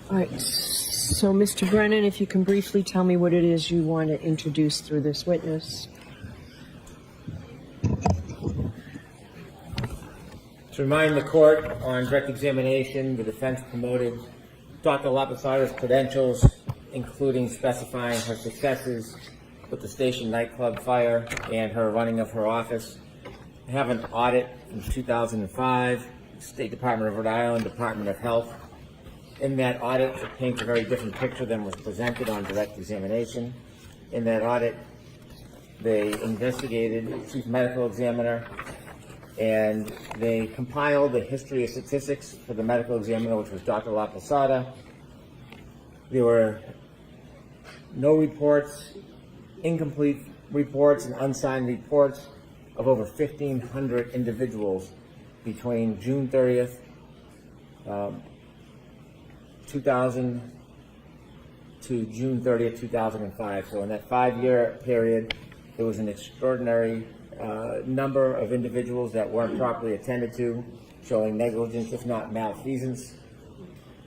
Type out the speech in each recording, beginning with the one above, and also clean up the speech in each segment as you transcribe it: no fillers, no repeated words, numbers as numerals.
All right, so Mr. Brennan, if you can briefly tell me what it is you want to introduce through this witness. To remind the court, on direct examination, the defense promoted Dr. Lapasada's credentials, including specifying her successes with the station nightclub fire and her running of her office. I have an audit from 2005, State Department of Rhode Island, Department of Health. In that audit, it paints a very different picture than was presented on direct examination. In that audit, they investigated the chief medical examiner, and they compiled the history of statistics for the medical examiner, which was Dr. Lapasada. There were no reports, incomplete reports, and unsigned reports of over 1,500 individuals between June 30th, 2000 to June 30th, 2005. So in that 5-year period, there was an extraordinary number of individuals that weren't properly attended to, showing negligence, if not malfeasance.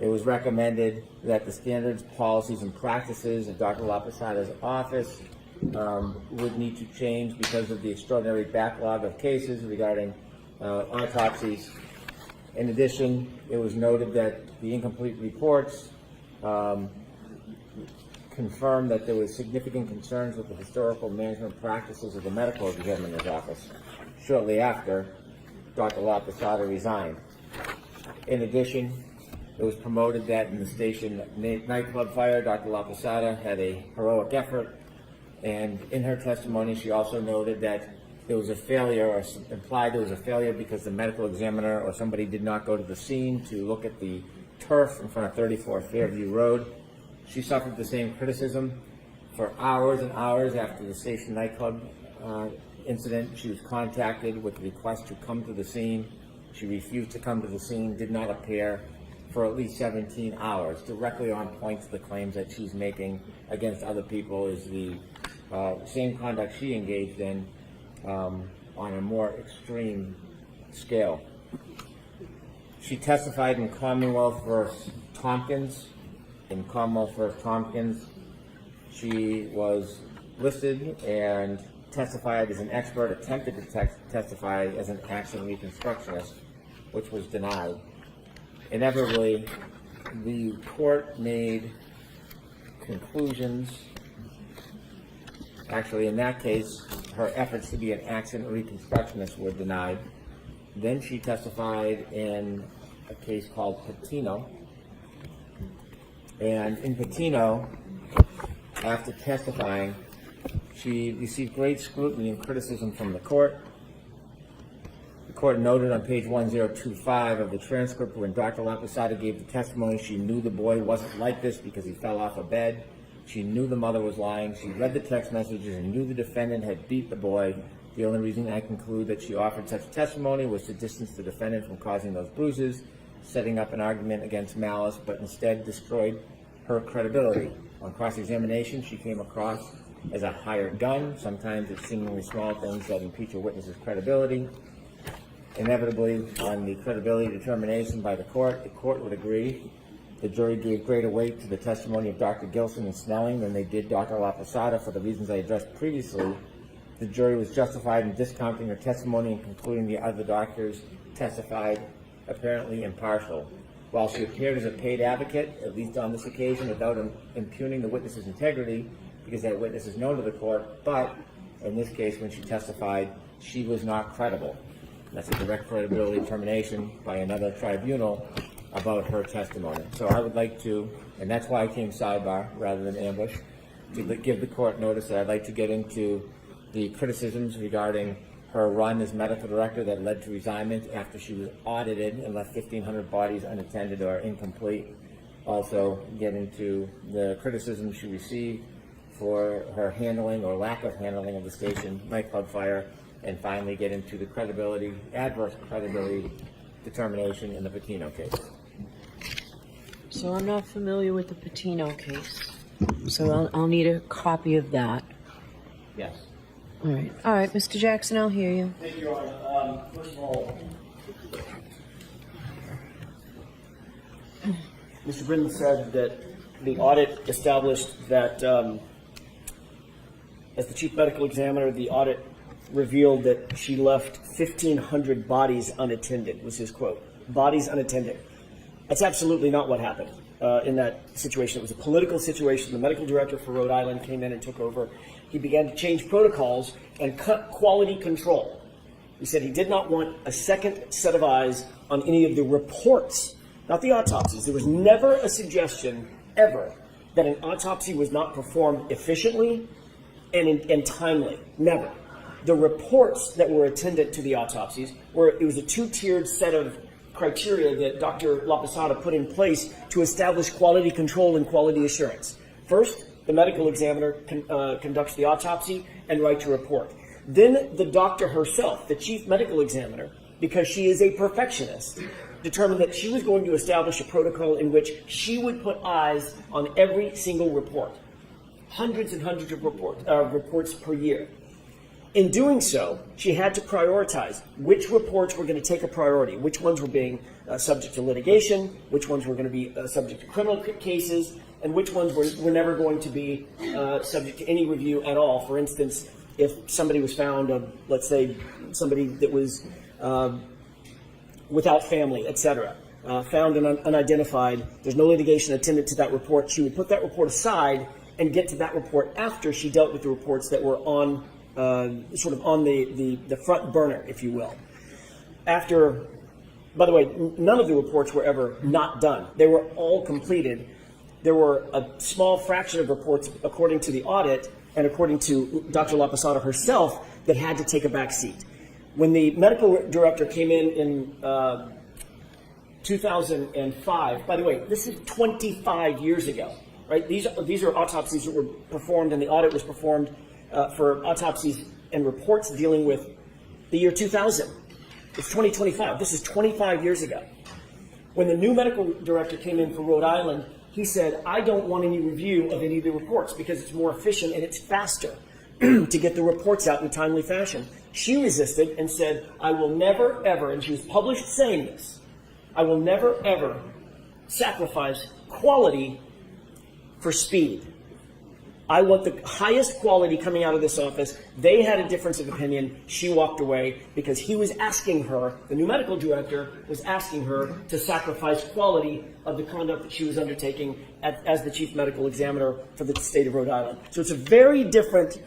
It was recommended that the standards, policies, and practices of Dr. Lapasada's office would need to change because of the extraordinary backlog of cases regarding autopsies. In addition, it was noted that the incomplete reports confirmed that there was significant concerns with the historical management practices of the medical examiner's office shortly after Dr. Lapasada resigned. In addition, it was promoted that in the station nightclub fire, Dr. Lapasada had a heroic effort, and in her testimony she also noted that there was a failure, or implied there was a failure because the medical examiner or somebody did not go to the scene to look at the turf in front of 34 Fairview Road. She suffered the same criticism for hours and hours after the station nightclub incident. She was contacted with a request to come to the scene. She refused to come to the scene, did not appear for at least 17 hours, directly on point to the claims that she's making against other people is the same conduct she engaged in on a more extreme scale. She testified in Commonwealth versus Tompkins. In Commonwealth versus Tompkins, she was listed and testified as an expert, attempted to testify as an accident reconstructionist, which was denied. Inevitably, the court made conclusions. Actually, in that case, her efforts to be an accident reconstructionist were denied. Then she testified in a case called Patino. And in Patino, after testifying, she received great scrutiny and criticism from the court. The court noted on page 1025 of the transcript, when Dr. Lapasada gave the testimony, she knew the boy wasn't like this because he fell off a bed. She knew the mother was lying. She read the text messages and knew the defendant had beat the boy. The only reason I conclude that she offered such testimony was to distance the defendant from causing those bruises, setting up an argument against malice, but instead destroyed her credibility. On cross-examination, she came across as a hired gun. Sometimes it's seemingly small things that impeach a witness's credibility. Inevitably, on the credibility determination by the court would agree. The jury gave greater weight to the testimony of Dr. Gilson and Snelling than they did Dr. Lapasada for the reasons I addressed previously. The jury was justified in discounting her testimony and concluding the other doctors testified apparently impartial. While she appeared as a paid advocate, at least on this occasion, without impugning the witness's integrity, because that witness is known to the court, but in this case, when she testified, she was not credible. That's a direct credibility determination by another tribunal about her testimony. So I would like to, and that's why I came sidebar rather than ambush, to give the court notice that I'd like to get into the criticisms regarding her run as medical director that led to resignment after she was audited and left 1,500 bodies unattended or incomplete. Also get into the criticism she received for her handling or lack of handling of the station nightclub fire, and finally get into the credibility, adverse credibility determination in the Patino case. So I'm not familiar with the Patino case, so I'll need a copy of that. Yes. All right, Mr. Jackson, I'll hear you. Thank you, Your Honor. First of all, Mr. Britton said that the audit established that, as the chief medical examiner, the audit revealed that she left 1,500 bodies unattended, was his quote. Bodies unattended. That's absolutely not what happened in that situation. It was a political situation. The medical director for Rhode Island came in and took over. He began to change protocols and cut quality control. He said he did not want a second set of eyes on any of the reports, not the autopsies. There was never a suggestion, ever, that an autopsy was not performed efficiently and timely. Never. The reports that were attendant to the autopsies it was a two-tiered set of criteria that Dr. LaPosada put in place to establish quality control and quality assurance. First, the medical examiner conducts the autopsy and writes a report. Then the doctor herself, the chief medical examiner, because she is a perfectionist, determined that she was going to establish a protocol in which she would put eyes on every single report. Hundreds and hundreds of reports per year. In doing so, she had to prioritize which reports were going to take a priority, which ones were being subject to litigation, which ones were going to be subject to criminal cases, and which ones were never going to be subject to any review at all. For instance, if somebody was found, let's say somebody that was without family, etc., found and unidentified, there's no litigation attendant to that report, she would put that report aside and get to that report after she dealt with the reports that were on sort of on the front burner, if you will. After, by the way, none of the reports were ever not done. They were all completed. There were a small fraction of reports, according to the audit and according to Dr. LaPosada herself, that had to take a back seat. When the medical director came in 2005, by the way, this is 25 years ago, right? These are autopsies that were performed, and the audit was performed for autopsies and reports dealing with the year 2000. It's 2025. This is 25 years ago. When the new medical director came in for Rhode Island, he said, I don't want any review of any of the reports because it's more efficient and it's faster to get the reports out in a timely fashion. She resisted and said, I will never, ever, and she was published saying this, I will never, ever sacrifice quality for speed. I want the highest quality coming out of this office. They had a difference of opinion. She walked away because he was asking her, the new medical director was asking her to sacrifice quality of the conduct that she was undertaking as the chief medical examiner for the state of Rhode Island. So it's a very different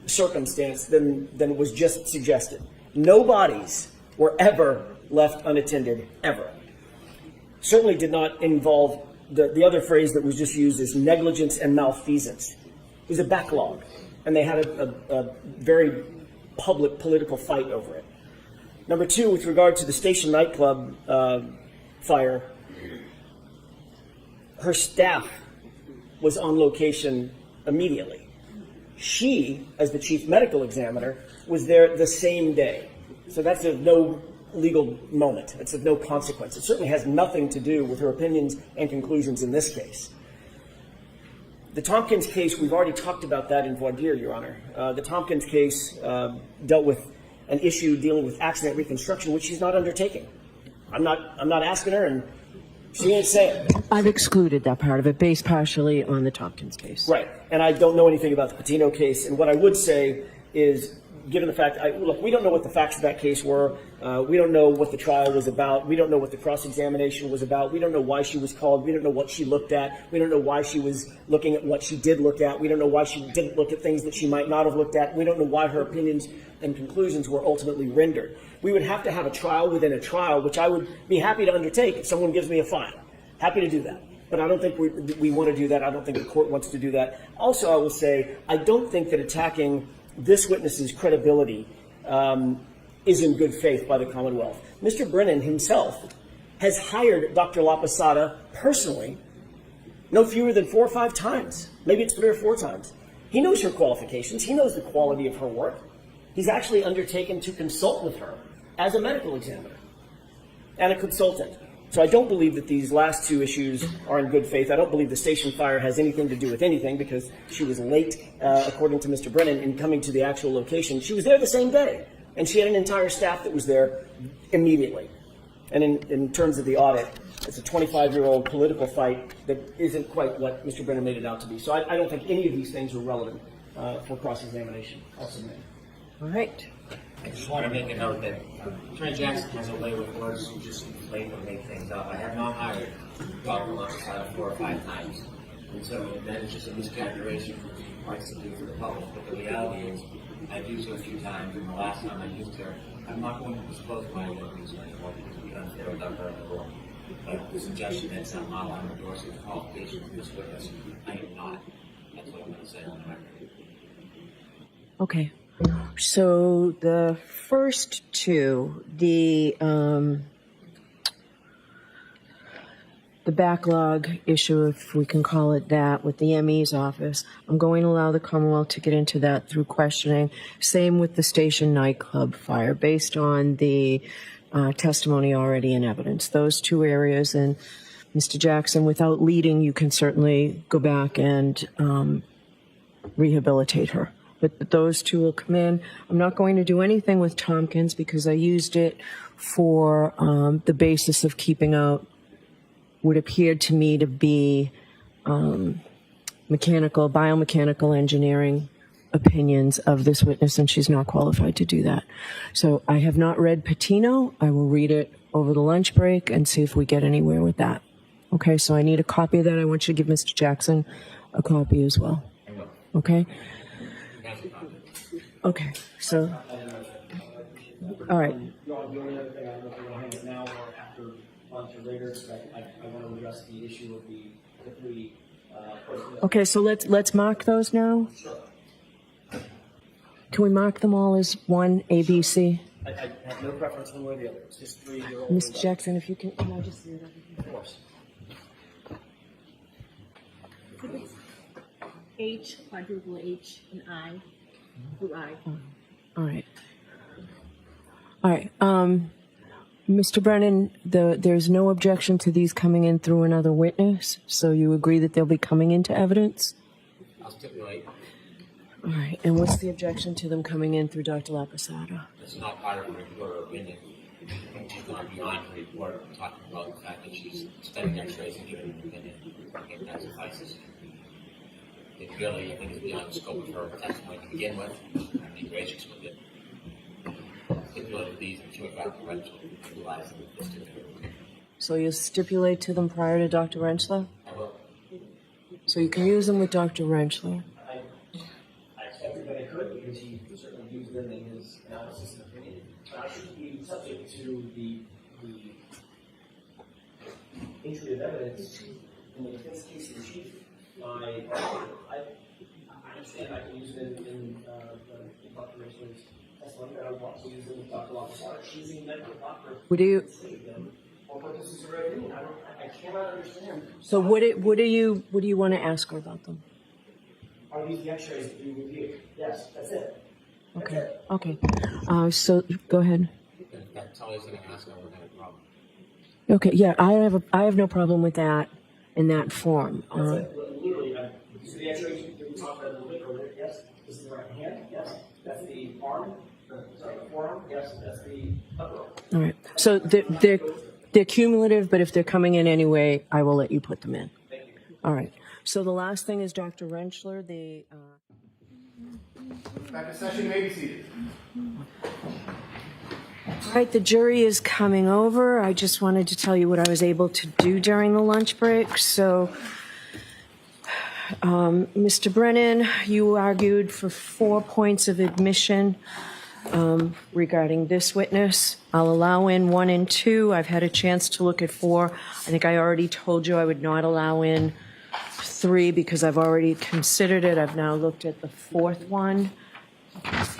circumstance than was just suggested. No bodies were ever left unattended, ever. Certainly did not involve the other phrase that was just used is negligence and malfeasance. It was a backlog, and they had a very public political fight over it. Number two, with regard to the Station nightclub fire, her staff was on location immediately. She, as the chief medical examiner, was there the same day. So that's of no legal moment. It's of no consequence. It certainly has nothing to do with her opinions and conclusions in this case. The Tompkins case, we've already talked about that in voir dire, Your Honor. The Tompkins case dealt with an issue dealing with accident reconstruction, which she's not undertaking. I'm not asking her, and she ain't saying. I've excluded that part of it, based partially on the Tompkins case. Right, and I don't know anything about the Patino case, and what I would say is, given the fact, look, we don't know what the facts of that case were. We don't know what the trial was about. We don't know what the cross-examination was about. We don't know why she was called. We don't know what she looked at. We don't know why she was looking at what she did look at. We don't know why she didn't look at things that she might not have looked at. We don't know why her opinions and conclusions were ultimately rendered. We would have to have a trial within a trial, which I would be happy to undertake if someone gives me a fine. Happy to do that. But I don't think we want to do that. I don't think the court wants to do that. Also, I will say, I don't think that attacking this witness's credibility is in good faith by the Commonwealth. Mr. Brennan himself has hired Dr. LaPosada personally no fewer than 4 or 5 times. Maybe it's 3 or 4 times. He knows her qualifications. He knows the quality of her work. He's actually undertaken to consult with her as a medical examiner and a consultant. So I don't believe that these last 2 issues are in good faith. I don't believe the station fire has anything to do with anything because she was late, according to Mr. Brennan, in coming to the actual location. She was there the same day, and she had an entire staff that was there immediately. And in terms of the audit, It's a 25-year-old political fight that isn't quite what Mr. Brennan made it out to be. So I don't think any of these things are relevant for cross-examination. I'll submit. All right. I just want to make a note that Attorney Jackson has a way with words to just blatantly make things up. I have not hired Dr. Lonside 4 or 5 times. And so that is just a mischaracterization for quite simply for the public. But the reality is, I've used her a few times, and the last time I used her, I'm not going to disclose my identities anymore because it would be unfair without her in the room. But the suggestion that somehow I'm endorsing the qualification of this witness, I am not. That's what I'm going to say on the record. Okay. So the first two, the backlog issue, if we can call it that, with the ME's office, I'm going to allow the Commonwealth to get into that through questioning. Same with the station nightclub fire, based on the testimony already in evidence. Those two areas, and Mr. Jackson, without leading, you can certainly go back and rehabilitate her. But those two will come in. I'm not going to do anything with Tompkins because I used it for the basis of keeping out what appeared to me to be biomechanical engineering opinions of this witness, and she's not qualified to do that. So I have not read Patino. I will read it over the lunch break and see if we get anywhere with that. Okay, so I need a copy of that. I want you to give Mr. Jackson a copy as well. Okay? Okay, so, all right. The only other thing, I don't know if you want to hang it now or after lunch or later, but I want to address the issue of the three persons. Okay, so let's mark those now. Sure. Can we mark them all as one, A, B, C? I have no preference one way or the other. It's just 3 year old. Mr. Jackson, if you can I just see it? Of course. H, quadruple H, and I, through I. All right. All right. Mr. Brennan, there's no objection to these coming in through another witness, so you agree that they'll be coming into evidence? I'll stipulate All right. And what's the objection to them coming in through Dr. Laposada? it's not part of her report or opinion. She's gone beyond her report, talking about the fact that she's studying x-rays and giving an opinion. I think that suffices. It really, I think, is beyond the scope of her testimony to begin with. I'd be gracious with it. Stipulated these and two about the rental, utilizing this to So you'll stipulate to them prior to Dr. Rentschler? I will. So you can use them with Dr. Rentschler. I expected that I could because he certainly used them in his analysis and opinion. But I should be subject to the entry of evidence in the defense case in chief. I understand I can use them in Dr. Rentschler's testimony, but I want to use them with Dr. Laposada. She's a medical doctor. Would you? For purposes of her opinion, I cannot understand. So what do you want to ask her about them? Are these the X-rays that you reviewed? Yes, that's it. Okay. Okay. So go ahead. That's all he's going to ask, I won't have a problem. Okay. Yeah, I have no problem with that in that form. Literally, these are the X-rays that we talked about a little bit earlier. Yes, this is the right hand. Yes, that's the arm. Sorry, the forearm. Yes, that's the upper arm. All right. So they're cumulative, but if they're coming in anyway, I will let you put them in. Thank you. All right. So the last thing is Dr. Rentschler. Back to session, you may be seated. All right, the jury is coming over. I just wanted to tell you what I was able to do during the lunch break. So, Mr. Brennan, you argued for 4 points of admission regarding this witness. I'll allow in 1 and 2. I've had a chance to look at 4. I think I already told you I would not allow in 3 because I've already considered it. I've now looked at the 4th one,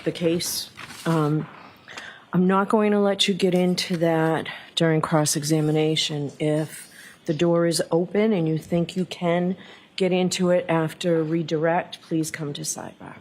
the case. I'm not going to let you get into that during cross-examination. If the door is open and you think you can get into it after redirect, please come to sidebar.